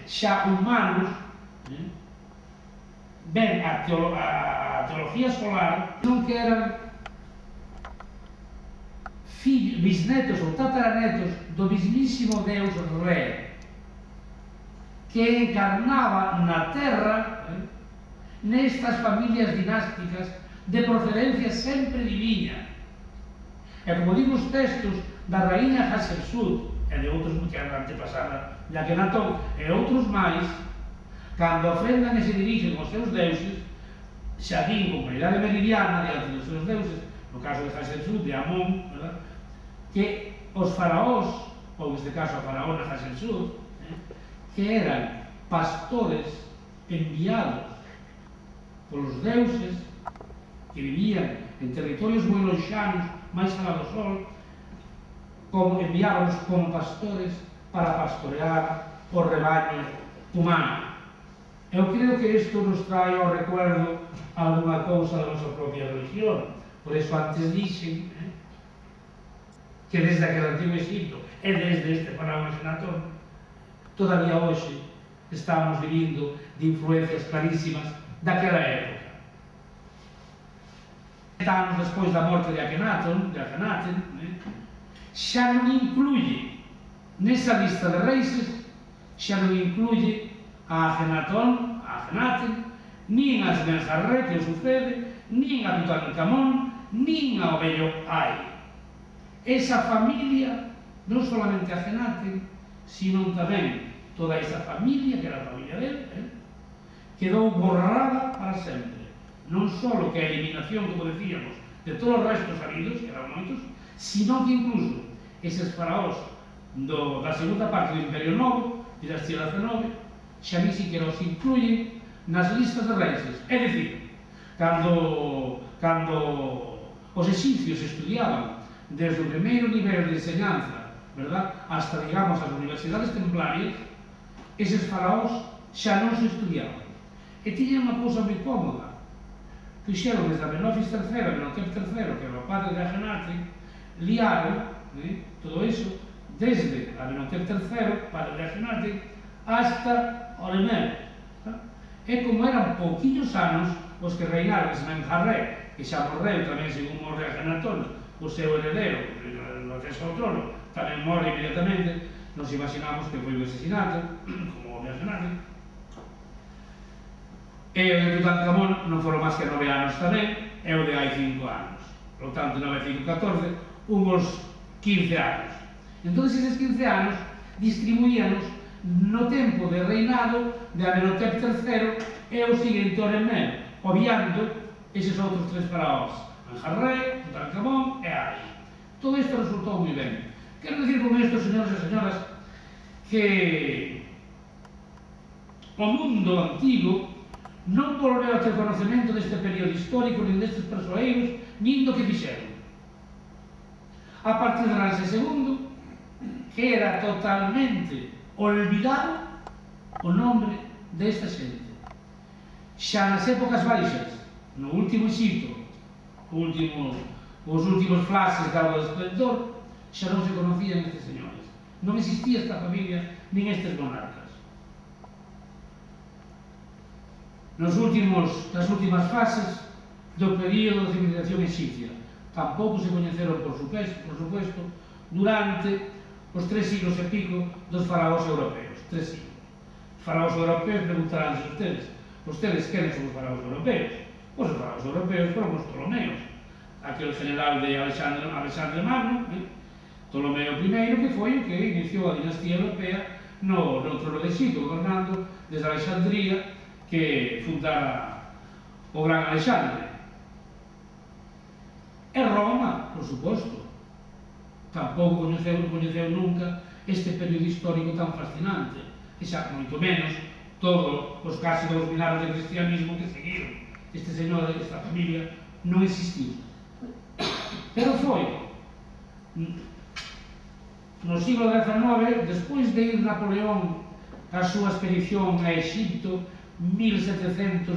xa humanos, ben a teología solar, non que eran bisnetos ou tataranetos do mismísimo Deus Rei, que encarnaba na Terra nestas familias dinásticas de procedencia sempre divina. E como digo os textos da raíña Hatshepsut e de outros que eran antepasada de Akenatón e outros máis, cando ofrendan e se dirigen aos seus deuses, xa din con claridade meridiana diante dos seus deuses, no caso de Hatshepsut, de Amón, ¿verdad?, que os faraós, ou neste caso a faraona Hatshepsut, que eran pastores enviados polos deuses que vivían en territorios moi lonxanos, máis alá do sol, como enviábanos como pastores para pastorear o rebaño humano. Eu creo que isto nos trae ao recuerdo alguna cousa da nosa propia religión. Por eso antes dixen que desde aquel antigo Egipto e desde este faraón Akenatón todavía hoxe estamos vivindo de influencias clarísimas daquela época. 30 anos despois da morte de Akenaton, xa non incluye nesa lista de reis, xa non incluye a Akenatón, a Akenaten, nin a Smenjarre, que o sucede, nin a Tutankamón, nin ao vello Ai. Esa familia, non solamente a Akenaten, sino tamén toda esa familia, que era a familia dele, quedou borrada para sempre. Non só que a eliminación, como decíamos, de todos os restos habidos, que eran moitos, sino que incluso eses faraós da segunda parte do Imperio Novo, dinastía 19, xa ni siquiera os incluyen nas listas de reis. É dicir, cando os egipcios estudiaban desde o primeiro nivel de enseñanza, verdad, hasta, digamos, as universidades templarias, eses faraós xa non se estudiaban. E tiñan unha cousa moi cómoda. Fixeron desde Amenofis III, Amenhotep III, que era o padre de Akhenaten, liaron todo iso desde Amenhotep III, padre de Akhenaten, hasta Amenhotep. E como eran pouquinhos anos os que reinaron Smenjarre, que xa morreu tamén según morre Akhenatón, o seu heredero, no acceso ao trono, tamén morre inmediatamente. Nos imaginamos que foi un asesinato, como o de Akhenaten. E o de Tutankamón non foron máis que 9 anos tamén, e o de hai 5 anos. Por lo tanto, 9, 5, 14, uns 15 anos. Entón, eses 15 anos distribuíanos no tempo de reinado de Amenhotep III e o seguinte Amenhotep, obviando eses outros 3 faraós, Smenjarre, Tutankamón e Ai. Todo isto resultou moi ben. Quero dicir con isto, señores e señoras, que o mundo antigo non volveu a ter conocemento deste período histórico, nin destes persoeiros, nin do que fixeron. A partir de Ramsés II, que era totalmente olvidado o nombre desta xente. Xa nas épocas baixas, no último Egipto, os últimos flashes de algo de esplendor, xa non se conocían estes señores. Non existía esta familia, nin estes monarcas. Nas últimas fases do período de civilización egipcia, tampouco se coñeceron, por supuesto, durante os 3 siglos e pico dos faraós europeos. 3 siglos. Os faraós europeos preguntaránse ustedes quenes son os faraós europeos? Pois os faraós europeos foron os Ptolomeos, aquel general de Alexandre Magno, Ptolomeo I, que foi o que iniciou a dinastía europea no trono de Egipto, gobernando desde Alexandría, que fundara o gran Alexandre. E Roma, por suposto, tampouco coñeceu nunca este período histórico tan fascinante, e xa moito menos todos os casi 2000 anos de cristianismo que seguiron. Este señor, esta familia, non existiu. Pero foi no siglo XIX, despois de ir Napoleón a súa expedición a Egipto, 1798,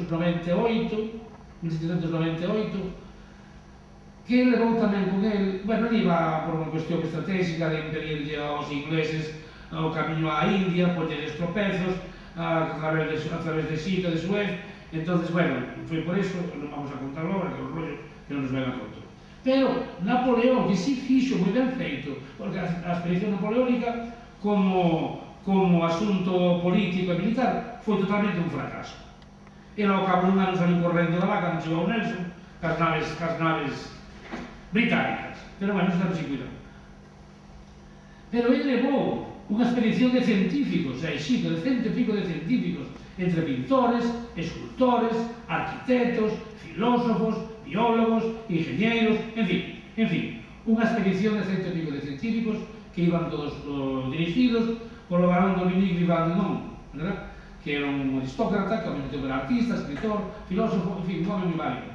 que levou tamén con el, ele iba por unha cuestión estratégica de impedirlle aos ingleses o camiño á India, poñerles tropezos, a través de Sita, de Suez. Entonces, bueno, foi por eso, non vamos a contar agora, que é un rollo que non nos ven a conto. Pero Napoleón, que sí fixo moi ben feito, porque a expedición napoleónica, como asunto político e militar, foi totalmente un fracaso. E ao cabo dun ano saliu correndo da vaca, non chegou Nelson, cas naves británicas. Pero bueno, estamos sin cuidado. Pero ele levou unha expedición de científicos a Egipto, de 100 e pico de científicos, entre pintores, escultores, arquitectos, filósofos, biólogos, ingenieros, en fin, unha expedición de 100 e pico de científicos que iban todos dirigidos polo barón Dominique Vivant-Denon, que era un aristócrata, que ao mesmo tempo era artista, escritor, filósofo, en fin, un home moi válido,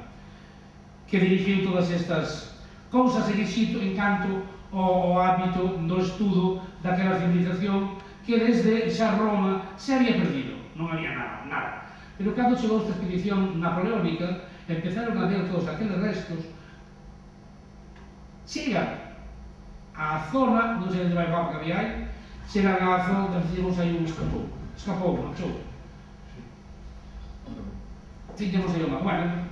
que dirigiu todas estas cousas en Egipto en canto ao hábito do estudo daquela civilización que desde xa Roma se había perdido, non había nada. Pero cando chegou esta expedición napoleónica, empezaron a ver todos aqueles restos, chegan á zona, non sei onde vai o que había aí, chegan á zona, decimos aí un escapou, marchou. Tiñamos aí unha, bueno,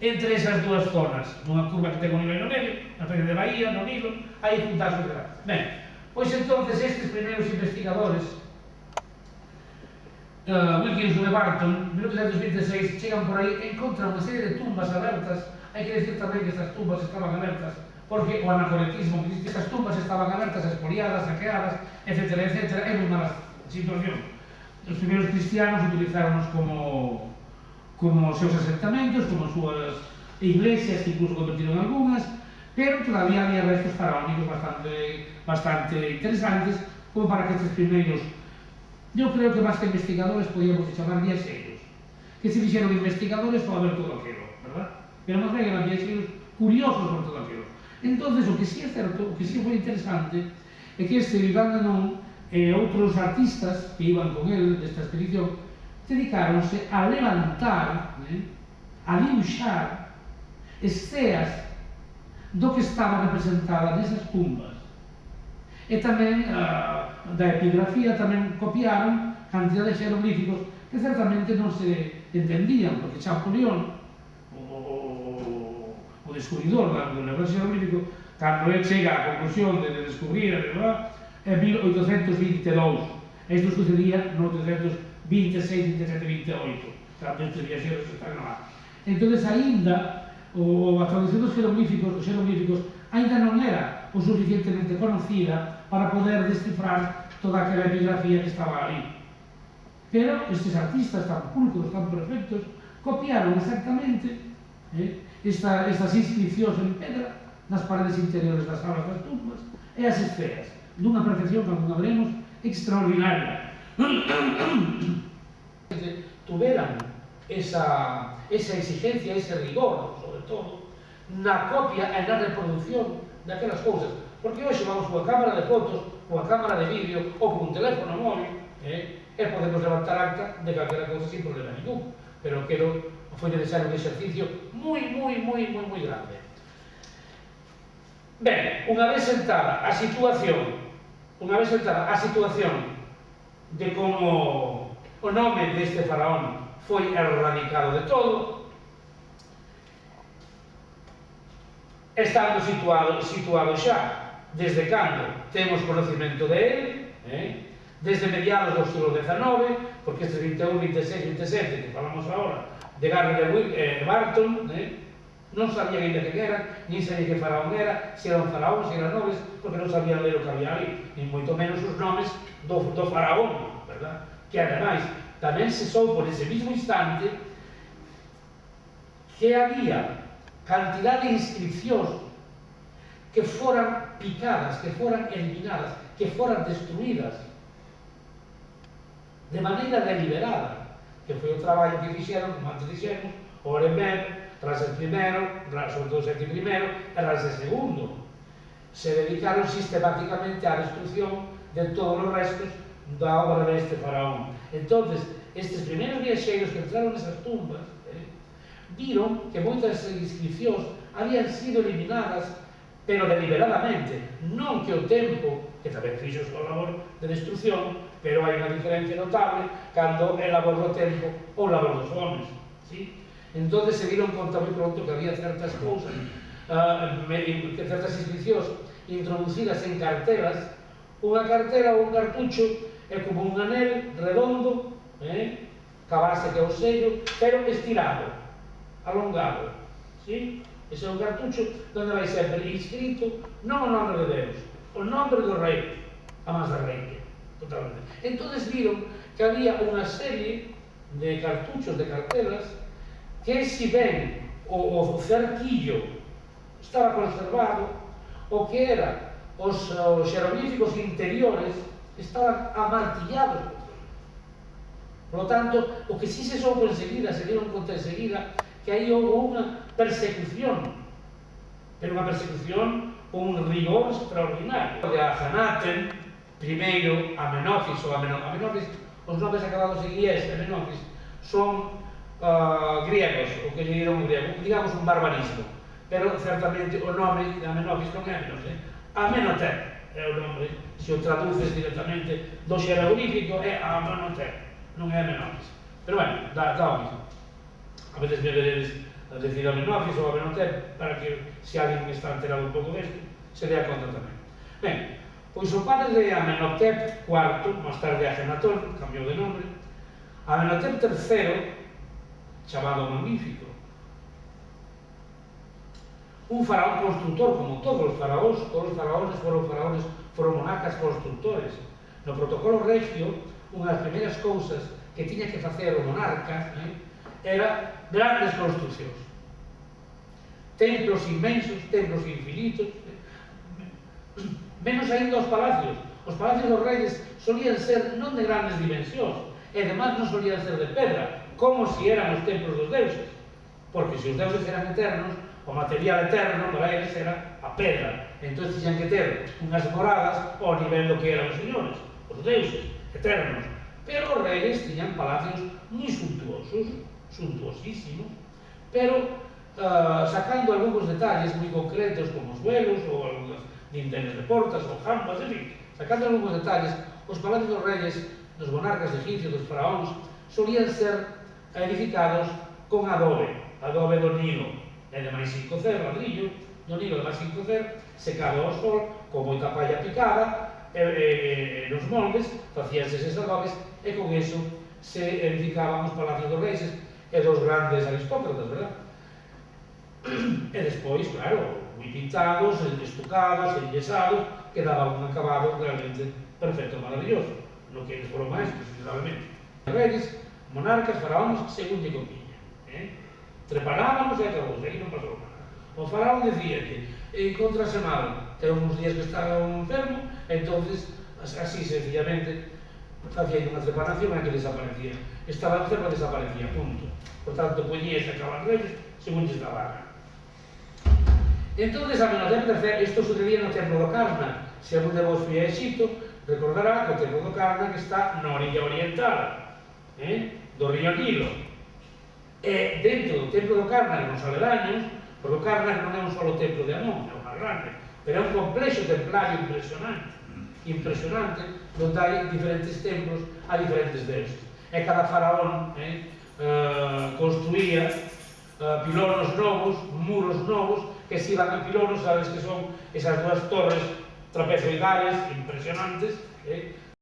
entre esas dúas zonas, nunha curva que ten o Nilo no medio, na especie de Bahía, no Nilo, aí juntas os grandes. Ben, pois entonces estes primeiros investigadores, Wilkins de Barton, en 1826, chegan por aí e encontran unha serie de tumbas abertas. Hai que decir tamén que estas tumbas estaban abertas porque o anacoretismo que existe, estas tumbas estaban abertas, expoliadas, saqueadas, etc. É moi mala situación. Os primeiros cristianos utilizáronos como os seus asentamentos, como as súas iglesias, que incluso convertiron algunhas, pero todavía había restos faraónicos bastante interesantes, como para que estes primeiros, eu creo que máis que investigadores podíamos chamar viaxeiros, que se fixeron investigadores para ver todo aquilo, verdad? Pero máis ben eran viaxeiros curiosos por todo aquilo. Entonces, o que sí é certo, o que sí foi interesante, é que este Vivant-Denon e outros artistas que iban con ele desta expedición dedicáronse a levantar, a dibuixar esceas do que estaba representada nesas tumbas. E tamén da epigrafía tamén copiaron cantidad de xeroglíficos que certamente non se entendían, porque Champollion, o descubridor do negócio xeroglífico, cando ele chega á conclusión de descubrir en 1822. Isto sucedía no 1826, 27, 28, cando estes viaxeros están lá. Entón, aínda, a traducción dos xeroglíficos aínda non era o suficientemente conocida para poder descifrar toda aquela epigrafía que estaba ali. Pero estes artistas tan pulcros, tan perfectos, copiaron exactamente estas inscripcións en pedra nas paredes interiores das salas das tumbas e as esferas, dunha perfección, como veremos, extraordinaria. Tuveran esa exigencia, ese rigor, sobre todo, na copia e na reproducción daquelas cousas. Porque hoxe vamos coa cámara de fotos, coa cámara de vídeo ou con teléfono móvil e podemos levantar acta de calquera cousa sin problema ningún. Pero foi necesario un exercicio moi grande. Ben, unha vez sentada a situación de como o nome deste faraón foi erradicado de todo, estando situado xa desde cando temos conocimento de él, desde mediados do siglo XIX, porque estes 21, 26, 27 que falamos agora de Gardner e Barton, non sabían ainda que eran, nin sabían que faraón era, se eran faraóns, se eran nomes, porque non sabían ler o que había ali, nin moito menos os nomes do faraón, verdad? Que ademais tamén se soupo nese mismo instante que había cantidad de inscripcións que foran picadas, que foran eliminadas, que foran destruídas de maneira deliberada, que foi o traballo que fixeron, como antes dixemos, o Orenberg, Ramsés I, sobre todo Seti I e Ramsés II. Se dedicaron sistemáticamente á destrucción de todos os restos da obra deste faraón. Entonces, estes primeiros viaxeiros que entraron nesas tumbas viron que moitas inscripcións habían sido eliminadas pero deliberadamente, non que o tempo, que tamén fixo a súa labor de destrucción, pero hai unha diferencia notable cando é labor do tempo ou labor dos homens, ¿sí? Entón se dieron conta moi pronto que había certas cousas, certas inscripcións introducidas en cartelas. Unha cartela ou un cartucho é como un anel redondo, ca base que é o sello, pero estirado, alongado, ¿sí? Ese é un cartucho onde vai sempre inscrito non o nome de Deus, o nome do rei, a máis da rei, totalmente. Entón viron que había unha serie de cartuchos, de cartelas, que si ben o cerquillo estaba conservado, o que era os xeroglíficos interiores estaban amartillados. Por lo tanto, o que si se soupo enseguida, se dieron conta enseguida, que aí houve unha persecución, pero unha persecución con un rigor extraordinario. De Akhenaten, primeiro Amenofis ou Amenofis, os nomes acabados en ies, Amenofis, son griegos, o que lle dieron griego, digamos un barbarismo, pero certamente o nome de Amenofis non é menos, Amenhotep é o nome, se o traduces directamente do xeroglífico é Amenhotep, non é Amenofis, pero bueno, dá o mismo. A veces me veredes a decir Amenofis ou Amenhotep para que, se alguén está enterado un pouco desto, se dea conta tamén. Ben, pois o padre de Amenhotep IV, máis tarde Akhenatón, cambiou de nome, Amenhotep III, chamado Magnífico, un faraón constructor, como todos os faraóns foron monarcas constructores. No protocolo regio, unha das primeiras cousas que tiña que facer o monarca era grandes construccións, templos inmensos, templos infinitos, menos ainda os palacios. Os palacios dos reis solían ser non de grandes dimensións, e además non solían ser de pedra, como si eran os templos dos deuses, porque se os deuses eran eternos, o material eterno para eles era a pedra. Entón tiñan que ter unhas moradas ao nivel do que eran os señores, os deuses, eternos. Pero os reis tiñan palacios moi suntuosos, suntuosísimos, pero sacando algúns detalles moi concretos como os velos ou algúns dinteles de portas ou jambas, en fin, sacando algúns detalles, os palacios dos reis, dos monarcas egipcios, dos faraóns, solían ser edificados con adobe do Nilo, e de máis sin cocer, ladrillo, do Nilo de máis sin cocer, secado ao sol, con moita palla picada, nos moldes, facíanse eses adobes, e con eso se edificaban os palacios dos reis e dos grandes aristócratas, verdad? E despois, claro, moi pintados, estucados, enyesados, que daban un acabado realmente perfecto, maravilloso, no que eles foron maestros, indudablemente. Reis, monarcas, faraóns, según lle conviña. Treparábamos e acabou, aí non pasou nada. O faraón decía que encontrase mal, ten uns días que estaba enfermo, entonces, así sencillamente, facía unha trepanación e que desaparecía. Estaba enfermo e desaparecía, punto. Por tanto, poñía ese acabar reis, según lle estaba. Entonces, Amenhotep III, isto sucedía no templo do Karnak. Se algún de vos foi a Egipto, recordará que o templo do Karnak está na orilla oriental, do río Nilo. E dentro do templo do Karnak, nos aledaños, porque o Karnak non é un solo templo de Amón, é o máis grande, pero é un complexo templario impresionante, onde hai diferentes templos a diferentes deuses. E cada faraón construía pilonos novos, muros novos, que se iban a pilonos, sabes que son esas dúas torres trapezoidales impresionantes,